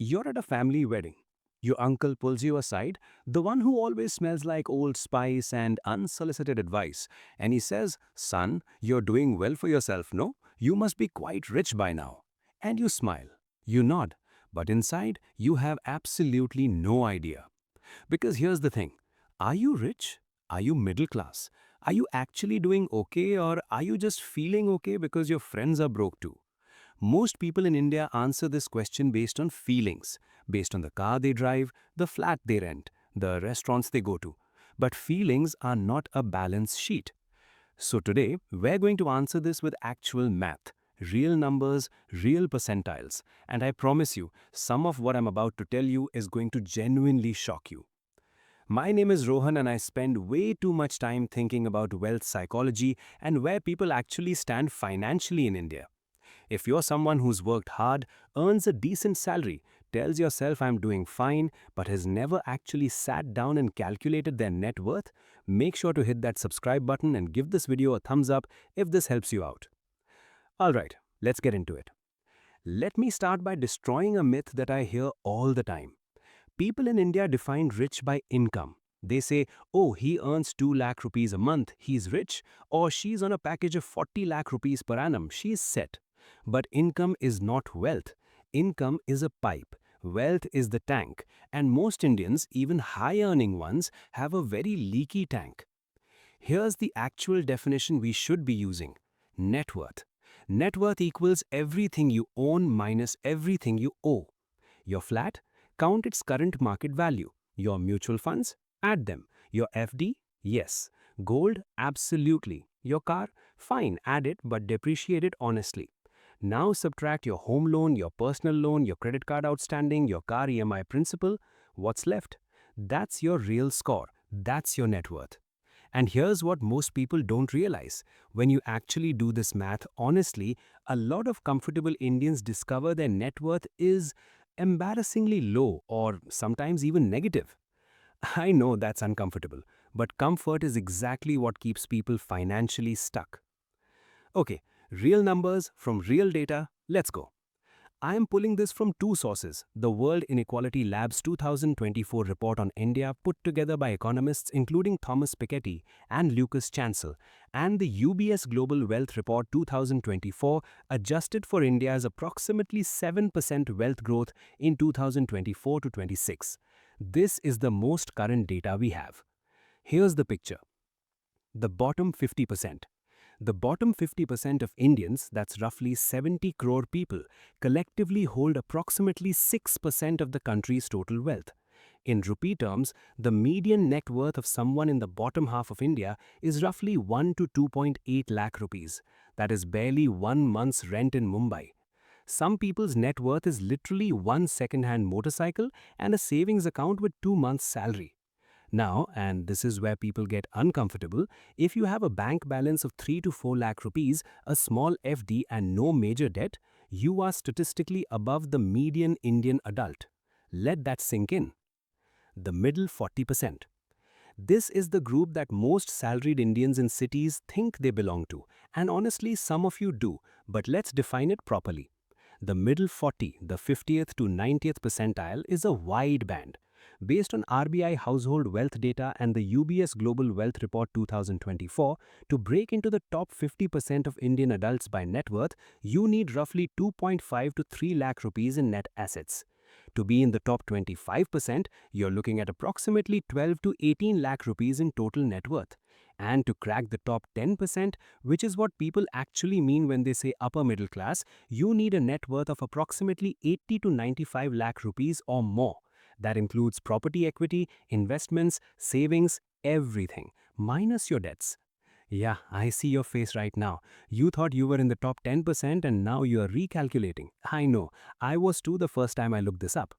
You're at a family wedding. Your uncle pulls you aside, the one who always smells like Old Spice and unsolicited advice, and he says, "Son, you're doing well for yourself, no? You must be quite rich by now." And you smile. You nod. But inside, you have absolutely no idea. Because here's the thing. Are you rich? Are you middle class? Are you actually doing okay, or are you just feeling okay because your friends are broke too? Most people in India answer this question based on feelings, based on the car they drive, the flat they rent, the restaurants they go to. But feelings are not a balance sheet. So today, we're going to answer this with actual math, real numbers, real percentiles. And I promise you, some of what I'm about to tell you is going to genuinely shock you. My name is Rohan, and I spend way too much time thinking about wealth psychology and where people actually stand financially in India. If you're someone who's worked hard, earns a decent salary, tells yourself I'm doing fine, but has never actually sat down and calculated their net worth, make sure to hit that subscribe button and give this video a thumbs up if this helps you out. Alright, let's get into it. Let me start by destroying a myth that I hear all the time. People in India define rich by income. They say, oh, he earns 2 lakh rupees a month, he's rich, or she's on a package of 40 lakh rupees per annum, she's set. But income is not wealth. Income is a pipe. Wealth is the tank. And most Indians, even high-earning ones, have a very leaky tank. Here's the actual definition we should be using. Net worth. Net worth equals everything you own minus everything you owe. Your flat? Count its current market value. Your mutual funds? Add them. Your FD? Yes. Gold? Absolutely. Your car? Fine, add it but depreciate it honestly. Now subtract your home loan, your personal loan, your credit card outstanding, your car EMI principal. What's left? That's your real score. That's your net worth. And here's what most people don't realize. When you actually do this math honestly, a lot of comfortable Indians discover their net worth is embarrassingly low or sometimes even negative. I know that's uncomfortable, but comfort is exactly what keeps people financially stuck. Okay, real numbers from real data, let's go. I am pulling this from two sources, the World Inequality Lab's 2024 report on India put together by economists including Thomas Piketty and Lucas Chancel, and the UBS Global Wealth Report 2024 adjusted for India's approximately 7% wealth growth in 2024 to 26. This is the most current data we have. Here's the picture. The bottom 50%. The bottom 50% of Indians, that's roughly 70 crore people, collectively hold approximately 6% of the country's total wealth. In rupee terms, the median net worth of someone in the bottom half of India is roughly 1 to 2.8 lakh rupees. That is barely 1 month's rent in Mumbai. Some people's net worth is literally one second-hand motorcycle and a savings account with 2 months' salary. Now, and this is where people get uncomfortable, if you have a bank balance of 3 to 4 lakh rupees, a small FD and no major debt, you are statistically above the median Indian adult. Let that sink in. The middle 40%. This is the group that most salaried Indians in cities think they belong to, and honestly some of you do, but let's define it properly. The middle 40, the 50th to 90th percentile, is a wide band. Based on RBI household wealth data and the UBS Global Wealth Report 2024, to break into the top 50% of Indian adults by net worth, you need roughly 2.5 to 3 lakh rupees in net assets. To be in the top 25%, you're looking at approximately 12 to 18 lakh rupees in total net worth. And to crack the top 10%, which is what people actually mean when they say upper middle class, you need a net worth of approximately 80 to 95 lakh rupees or more. That includes property equity, investments, savings, everything, minus your debts. Yeah, I see your face right now. You thought you were in the top 10% and now you are recalculating. I know, I was too the first time I looked this up.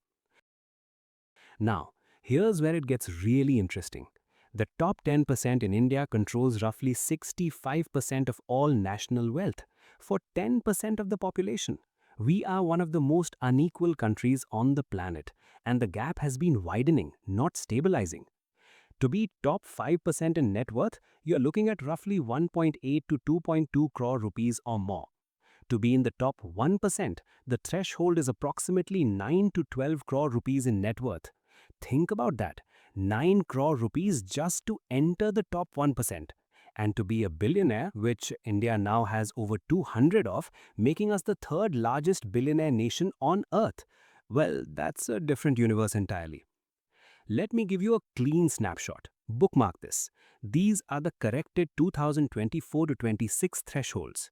Now, here's where it gets really interesting. The top 10% in India controls roughly 65% of all national wealth, for 10% of the population. We are one of the most unequal countries on the planet, and the gap has been widening, not stabilizing. To be top 5% in net worth, you're looking at roughly 1.8 to 2.2 crore rupees or more. To be in the top 1%, the threshold is approximately 9 to 12 crore rupees in net worth. Think about that. 9 crore rupees just to enter the top 1%. And to be a billionaire, which India now has over 200 of, making us the third largest billionaire nation on earth. Well, that's a different universe entirely. Let me give you a clean snapshot. Bookmark this. These are the corrected 2024 to 26 thresholds.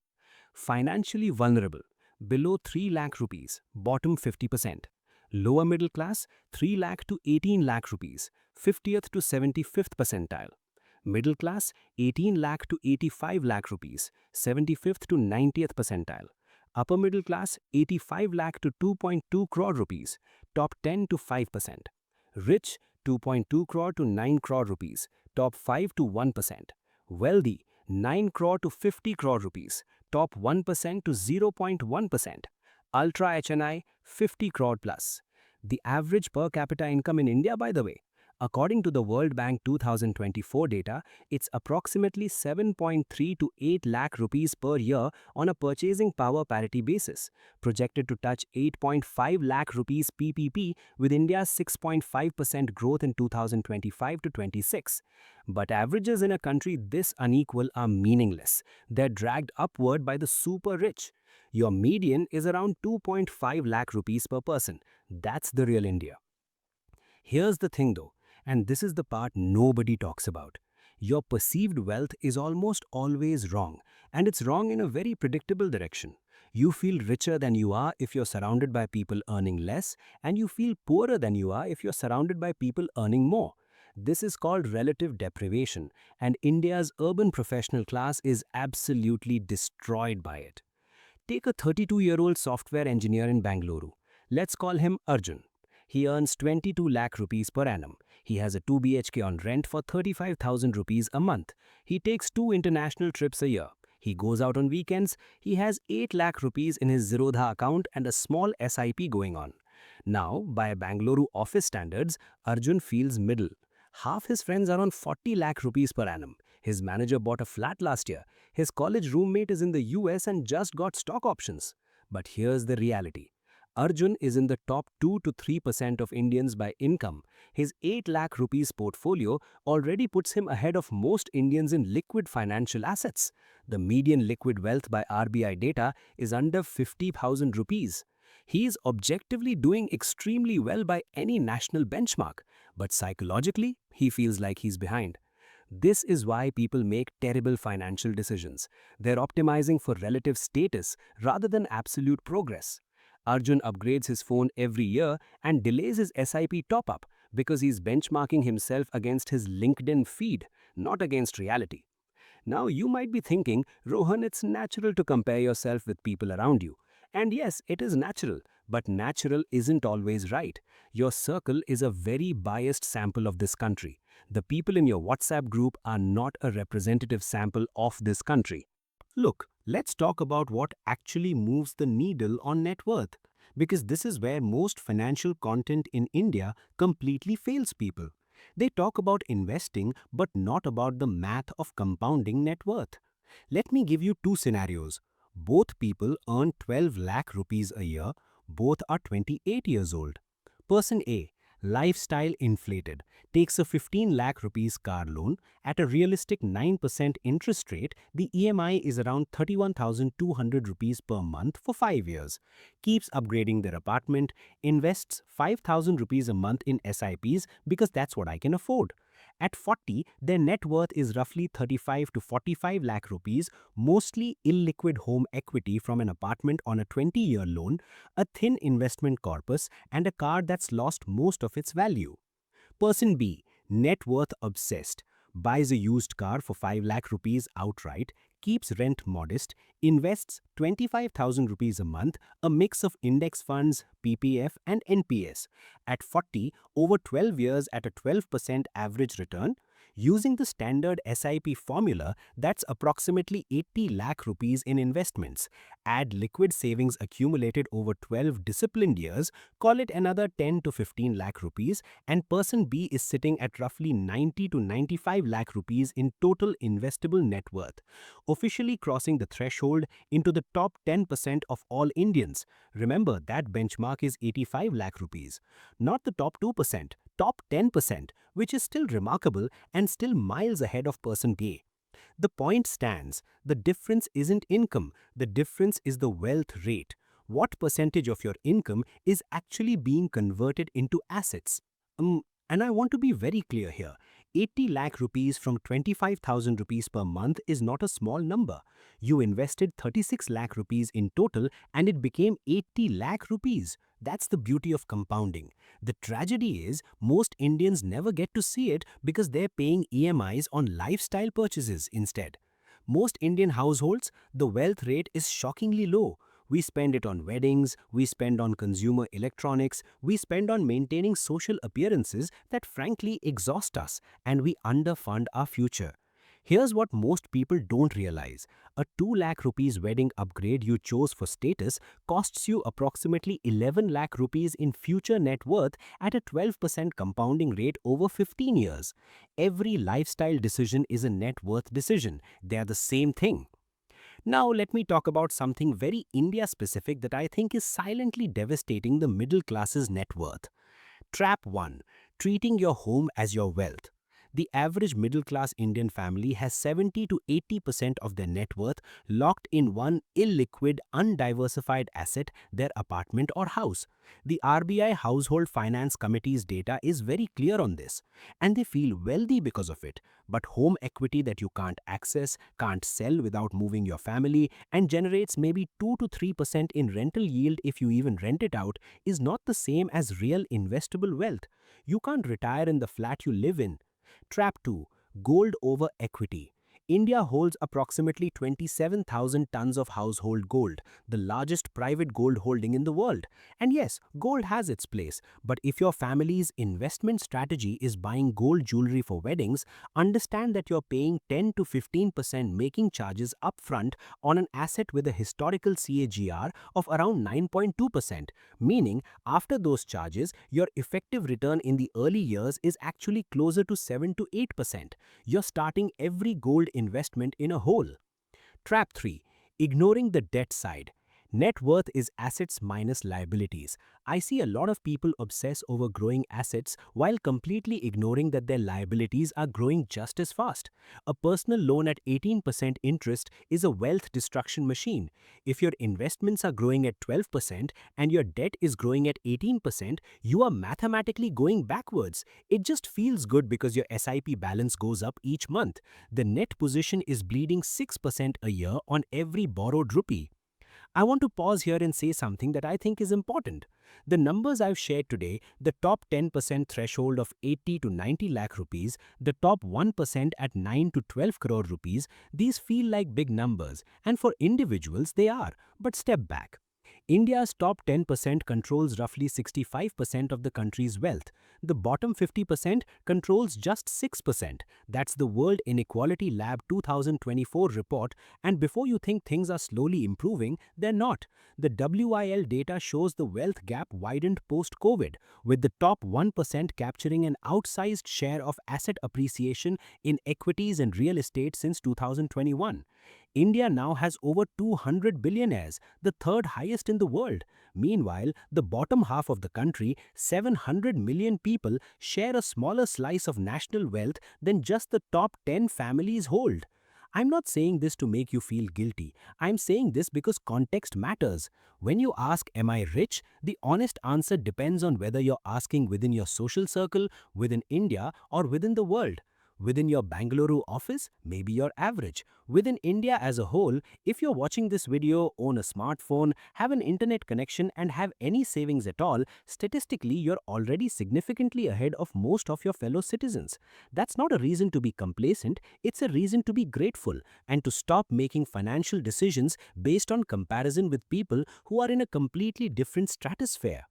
Financially vulnerable, below 3 lakh rupees, bottom 50%. Lower middle class, 3 lakh to 18 lakh rupees, 50th to 75th percentile. Middle class, 18 lakh to 85 lakh rupees, 75th to 90th percentile. Upper middle class, 85 lakh to 2.2 crore rupees, top 10 to 5%. Rich, 2.2 crore to 9 crore rupees, top 5 to 1%. Wealthy, 9 crore to 50 crore rupees, top 1% to 0.1%. Ultra HNI, 50 crore plus. The average per capita income in India, by the way, according to the World Bank 2024 data, it's approximately 7.3 to 8 lakh rupees per year on a purchasing power parity basis, projected to touch 8.5 lakh rupees PPP with India's 6.5% growth in 2025 to 26. But averages in a country this unequal are meaningless. They're dragged upward by the super rich. Your median is around 2.5 lakh rupees per person. That's the real India. Here's the thing though, and this is the part nobody talks about. Your perceived wealth is almost always wrong, and it's wrong in a very predictable direction. You feel richer than you are if you're surrounded by people earning less, and you feel poorer than you are if you're surrounded by people earning more. This is called relative deprivation, and India's urban professional class is absolutely destroyed by it. Take a 32-year-old software engineer in Bangalore. Let's call him Arjun. He earns 22 lakh rupees per annum. He has a 2 BHK on rent for 35,000 rupees a month. He takes 2 international trips a year. He goes out on weekends. He has 8 lakh rupees in his Zerodha account and a small SIP going on. Now, by Bangalore office standards, Arjun feels middle. Half his friends are on 40 lakh rupees per annum. His manager bought a flat last year. His college roommate is in the US and just got stock options. But here's the reality. Arjun is in the top 2 to 3% of Indians by income. His 8 lakh rupees portfolio already puts him ahead of most Indians in liquid financial assets. The median liquid wealth by RBI data is under 50,000 rupees. He is objectively doing extremely well by any national benchmark, but psychologically, he feels like he's behind. This is why people make terrible financial decisions. They're optimizing for relative status rather than absolute progress. Arjun upgrades his phone every year and delays his SIP top-up because he's benchmarking himself against his LinkedIn feed, not against reality. Now you might be thinking, Rohan, it's natural to compare yourself with people around you. And yes, it is natural, but natural isn't always right. Your circle is a very biased sample of this country. The people in your WhatsApp group are not a representative sample of this country. Look, let's talk about what actually moves the needle on net worth, because this is where most financial content in India completely fails people. They talk about investing but not about the math of compounding net worth. Let me give you two scenarios. Both people earn 12 lakh rupees a year, both are 28 years old. Person A, lifestyle inflated, takes a 15 lakh rupees car loan at a realistic 9% interest rate. The EMI is around 31,200 rupees per month for 5 years. Keeps upgrading their apartment, invests 5,000 rupees a month in SIPs because that's what I can afford. At 40, their net worth is roughly 35 to 45 lakh rupees, mostly illiquid home equity from an apartment on a 20-year loan, a thin investment corpus, and a car that's lost most of its value. Person B, net worth obsessed, buys a used car for 5 lakh rupees outright, keeps rent modest, invests 25,000 rupees a month, a mix of index funds, PPF and NPS. At 40, over 12 years at a 12% average return, Using the standard SIP formula, that's approximately 80 lakh rupees in investments. Add liquid savings accumulated over 12 disciplined years, call it another 10 to 15 lakh rupees, and person B is sitting at roughly 90 to 95 lakh rupees in total investable net worth, officially crossing the threshold into the top 10% of all Indians. Remember, that benchmark is 85 lakh rupees, not the top 2%, top 10%, which is still remarkable and still miles ahead of person B. The point stands. The difference isn't income. The difference is the wealth rate. What percentage of your income is actually being converted into assets? And I want to be very clear here. 80 lakh rupees from 25,000 rupees per month is not a small number. You invested 36 lakh rupees in total and it became 80 lakh rupees. That's the beauty of compounding. The tragedy is most Indians never get to see it because they're paying EMIs on lifestyle purchases instead. Most Indian households, the wealth rate is shockingly low. We spend it on weddings, we spend on consumer electronics, we spend on maintaining social appearances that frankly exhaust us, and we underfund our future. Here's what most people don't realize. A 2 lakh rupees wedding upgrade you chose for status costs you approximately 11 lakh rupees in future net worth at a 12% compounding rate over 15 years. Every lifestyle decision is a net worth decision. They are the same thing. Now, let me talk about something very India specific that I think is silently devastating the middle class's net worth. Trap 1. Treating your home as your wealth. The average middle class Indian family has 70 to 80% of their net worth locked in one illiquid, undiversified asset, their apartment or house. The RBI Household Finance Committee's data is very clear on this, and they feel wealthy because of it. But home equity that you can't access, can't sell without moving your family, and generates maybe 2 to 3% in rental yield if you even rent it out, is not the same as real investable wealth. You can't retire in the flat you live in. Trap 2. Gold over equity. India holds approximately 27,000 tons of household gold, the largest private gold holding in the world. And yes, gold has its place, but if your family's investment strategy is buying gold jewelry for weddings, understand that you're paying 10 to 15% making charges upfront on an asset with a historical CAGR of around 9.2%, meaning after those charges, your effective return in the early years is actually closer to 7 to 8%. You're starting every gold investment in a hole. Trap 3. Ignoring the debt side. Net worth is assets minus liabilities. I see a lot of people obsess over growing assets while completely ignoring that their liabilities are growing just as fast. A personal loan at 18% interest is a wealth destruction machine. If your investments are growing at 12% and your debt is growing at 18%, you are mathematically going backwards. It just feels good because your SIP balance goes up each month. The net position is bleeding 6% a year on every borrowed rupee. I want to pause here and say something that I think is important. The numbers I've shared today, the top 10% threshold of 80 to 90 lakh rupees, the top 1% at 9 to 12 crore rupees, these feel like big numbers, and for individuals they are. But step back. India's top 10% controls roughly 65% of the country's wealth. The bottom 50% controls just 6%. That's the World Inequality Lab 2024 report, and before you think things are slowly improving, they're not. The WIL data shows the wealth gap widened post-COVID, with the top 1% capturing an outsized share of asset appreciation in equities and real estate since 2021. India now has over 200 billionaires, the third highest in the world. Meanwhile, the bottom half of the country, 700 million people, share a smaller slice of national wealth than just the top 10 families hold. I'm not saying this to make you feel guilty. I'm saying this because context matters. When you ask, "Am I rich?" the honest answer depends on whether you're asking within your social circle, within India, or within the world. Within your Bangalore office, maybe you're average. Within India as a whole, if you're watching this video, own a smartphone, have an internet connection, and have any savings at all, statistically, you're already significantly ahead of most of your fellow citizens. That's not a reason to be complacent, it's a reason to be grateful and to stop making financial decisions based on comparison with people who are in a completely different stratosphere.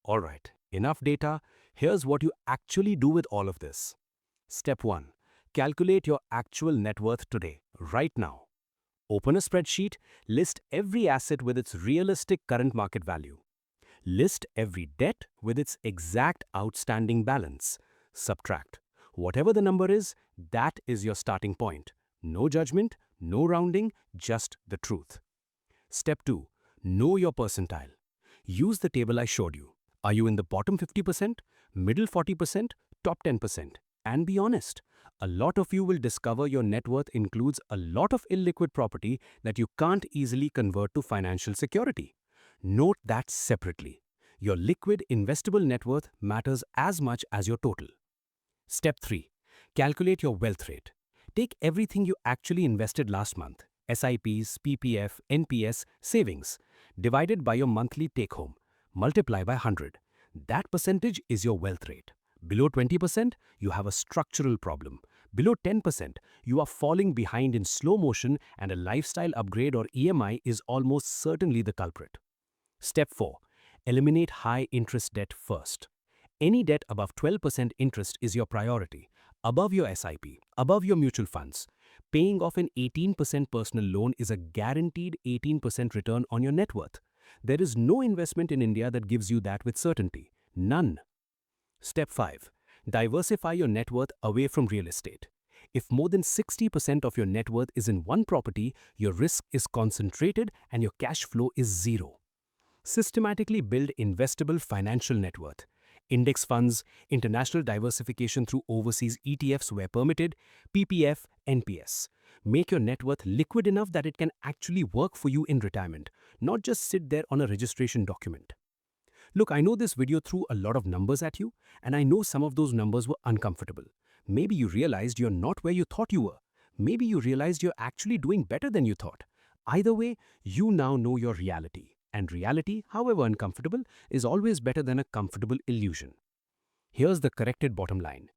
Alright, enough data. Here's what you actually do with all of this. Step 1. Calculate your actual net worth today, right now. Open a spreadsheet, list every asset with its realistic current market value. List every debt with its exact outstanding balance. Subtract. Whatever the number is, that is your starting point. No judgment, no rounding, just the truth. Step 2. Know your percentile. Use the table I showed you. Are you in the bottom 50%, middle 40%, top 10%? And be honest. A lot of you will discover your net worth includes a lot of illiquid property that you can't easily convert to financial security. Note that separately. Your liquid investable net worth matters as much as your total. Step 3. Calculate your wealth rate. Take everything you actually invested last month, SIPs, PPF, NPS, savings, divided by your monthly take-home. Multiply by 100. That percentage is your wealth rate. Below 20%, you have a structural problem. Below 10%, you are falling behind in slow motion and a lifestyle upgrade or EMI is almost certainly the culprit. Step 4. Eliminate high interest debt first. Any debt above 12% interest is your priority, above your SIP, above your mutual funds. Paying off an 18% personal loan is a guaranteed 18% return on your net worth. There is no investment in India that gives you that with certainty. None. Step 5. Diversify your net worth away from real estate. If more than 60% of your net worth is in one property, your risk is concentrated and your cash flow is zero. Systematically build investable financial net worth. Index funds, international diversification through overseas ETFs where permitted, PPF, NPS. Make your net worth liquid enough that it can actually work for you in retirement, not just sit there on a registration document. Look, I know this video threw a lot of numbers at you, and I know some of those numbers were uncomfortable. Maybe you realized you're not where you thought you were. Maybe you realized you're actually doing better than you thought. Either way, you now know your reality. And reality, however uncomfortable, is always better than a comfortable illusion. Here's the corrected bottom line.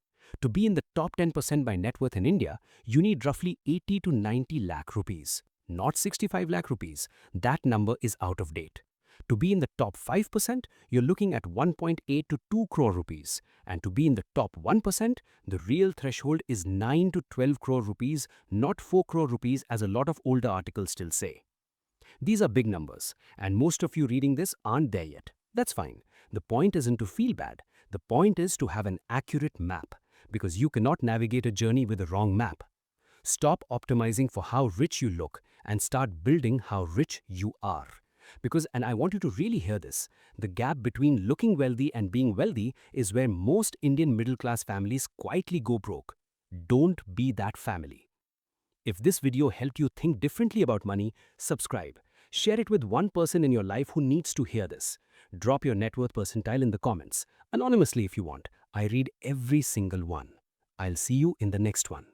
To be in the top 10% by net worth in India, you need roughly 80 to 90 lakh rupees, not 65 lakh rupees. That number is out of date. To be in the top 5%, you're looking at 1.8 to 2 crore rupees. And to be in the top 1%, the real threshold is 9 to 12 crore rupees, not 4 crore rupees as a lot of older articles still say. These are big numbers, and most of you reading this aren't there yet. That's fine. The point isn't to feel bad. The point is to have an accurate map, because you cannot navigate a journey with a wrong map. Stop optimizing for how rich you look and start building how rich you are. Because, and I want you to really hear this, the gap between looking wealthy and being wealthy is where most Indian middle-class families quietly go broke. Don't be that family. If this video helped you think differently about money, subscribe. Share it with one person in your life who needs to hear this. Drop your net worth percentile in the comments, anonymously if you want. I read every single one. I'll see you in the next one.